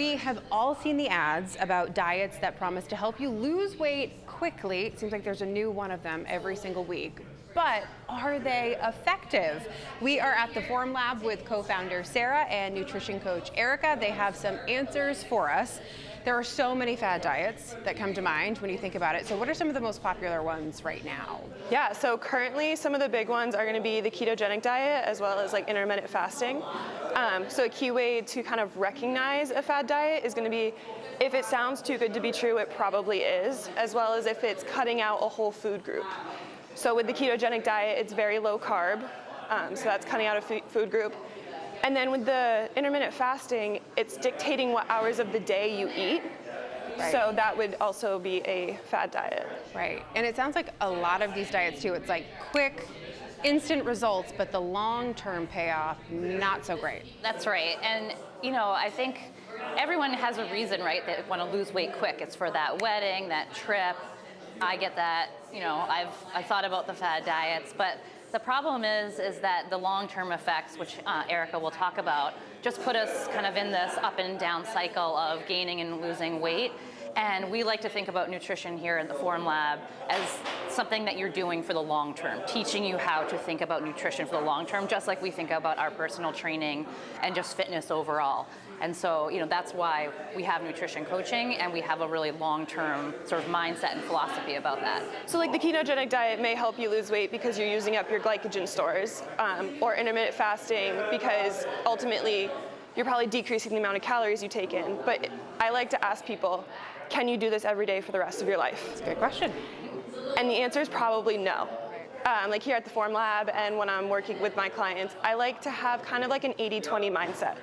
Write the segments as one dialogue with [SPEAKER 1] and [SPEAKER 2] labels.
[SPEAKER 1] We have all seen the ads about diets that promise to help you lose weight quickly. It seems like there's a new one of them every single week. But are they effective? We are at the Form Lab with co-founder Sarah and nutrition coach Erica. They have some answers for us. There are so many fad diets that come to mind when you think about it. So what are some of the most popular ones right now?
[SPEAKER 2] Yeah, so currently some of the big ones are going to be the ketogenic diet as well as like intermittent fasting. So a key way to kind of recognize a fad diet is going to be if it sounds too good to be true, it probably is, as well as if it's cutting out a whole food group. So with the ketogenic diet, it's very low carb, so that's cutting out a food group. And then with the intermittent fasting, it's dictating what hours of the day you eat. Right. So that would also be a fad diet.
[SPEAKER 1] Right, and it sounds like a lot of these diets too, it's like quick, instant results, but the long-term payoff, not so great.
[SPEAKER 3] That's right, and I think everyone has a reason, right, they want to lose weight quick. It's for that wedding, that trip. I get that, I've thought about the fad diets, but the problem is that the long-term effects, which Erica will talk about, just put us kind of in this up and down cycle of gaining and losing weight. And we like to think about nutrition here at the Form Lab as something that you're doing for the long term, teaching you how to think about nutrition for the long term, just like we think about our personal training and just fitness overall. And so, that's why we have nutrition coaching, and we have a really long-term sort of mindset and philosophy about that.
[SPEAKER 2] So like the ketogenic diet may help you lose weight because you're using up your glycogen stores, or intermittent fasting because ultimately you're probably decreasing the amount of calories you take in. But I like to ask people, can you do this every day for the rest of your life?
[SPEAKER 1] That's a good question.
[SPEAKER 2] And the answer is probably no. Like here at the Form Lab and when I'm working with my clients, I like to have kind of like an 80-20 mindset.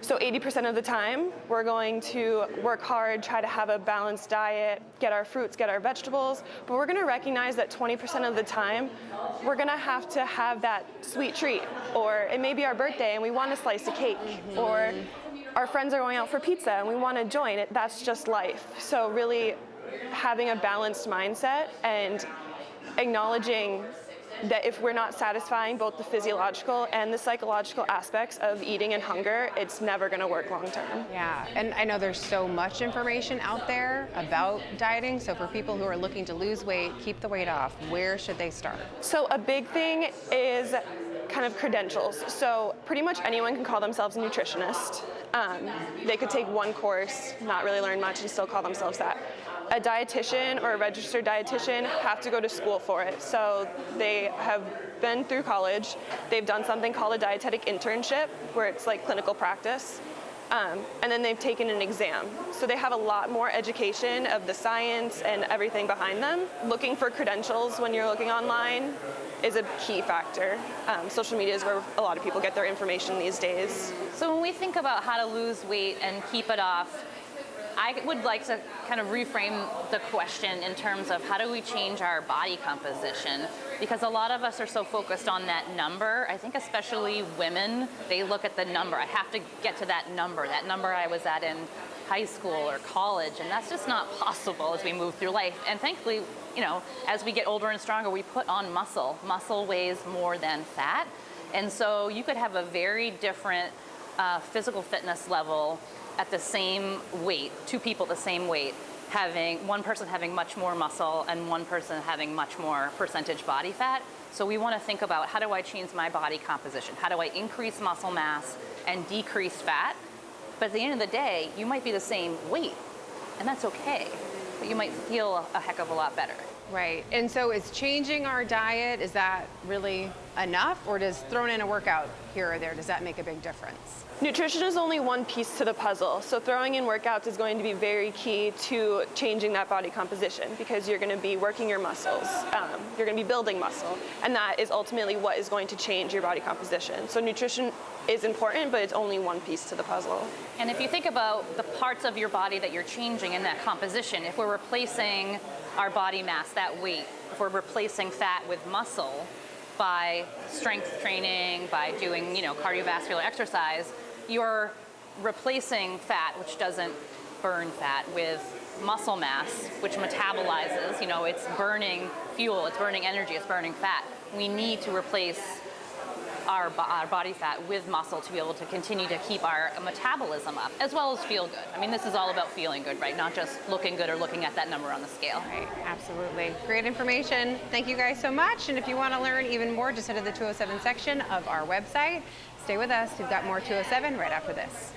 [SPEAKER 2] So 80% of the time, we're going to work hard, try to have a balanced diet, get our fruits, get our vegetables, but we're gonna recognize that 20% of the time, we're gonna have to have that sweet treat, or it may be our birthday and we want a slice of cake, or our friends are going out for pizza and we want to join it. That's just life. So really having a balanced mindset and acknowledging that if we're not satisfying both the physiological and the psychological aspects of eating and hunger, it's never going to work long term.
[SPEAKER 1] Yeah, and I know there's so much information out there about dieting, so for people who are looking to lose weight, keep the weight off, where should they start?
[SPEAKER 2] So a big thing is kind of credentials. So pretty much anyone can call themselves a nutritionist. They could take one course, not really learn much, and still call themselves that. A dietitian or a registered dietitian have to go to school for it. So they have been through college. They've done something called a dietetic internship, where it's like clinical practice. And then they've taken an exam. So they have a lot more education of the science and everything behind them. Looking for credentials when you're looking online is a key factor. Social media is where a lot of people get their information these days.
[SPEAKER 3] So when we think about how to lose weight and keep it off, I would like to kind of reframe the question in terms of how do we change our body composition? Because a lot of us are so focused on that number. I think especially women, they look at the number. I have to get to that number I was at in high school or college, and that's just not possible as we move through life. And thankfully, as we get older and stronger, we put on muscle. Muscle weighs more than fat. And so you could have a very different physical fitness level at the same weight, two people the same weight, having one person having much more muscle and one person having much more percentage body fat. So we want to think about, how do I change my body composition? How do I increase muscle mass and decrease fat? But at the end of the day, you might be the same weight, and that's okay, but you might feel a heck of a lot better.
[SPEAKER 1] Right, and so is changing our diet, is that really enough, or does throwing in a workout here or there, does that make a big difference?
[SPEAKER 2] Nutrition is only one piece to the puzzle, so throwing in workouts is going to be very key to changing that body composition, because you're going to be working your muscles, you're going to be building muscle, and that is ultimately what is going to change your body composition. So nutrition is important, but it's only one piece to the puzzle.
[SPEAKER 3] And if you think about the parts of your body that you're changing in that composition, if we're replacing our body mass, that weight, if we're replacing fat with muscle by strength training, by doing cardiovascular exercise, you're replacing fat, which doesn't burn fat, with muscle mass, which metabolizes. It's burning fuel, it's burning energy, it's burning fat. We need to replace our body fat with muscle to be able to continue to keep our metabolism up, as well as feel good. I mean, this is all about feeling good, right? Not just looking good or looking at that number on the scale.
[SPEAKER 1] Right, absolutely. Great information. Thank you guys so much. And if you want to learn even more, just head to the 207 section of our website. Stay with us. We've got more 207 right after this.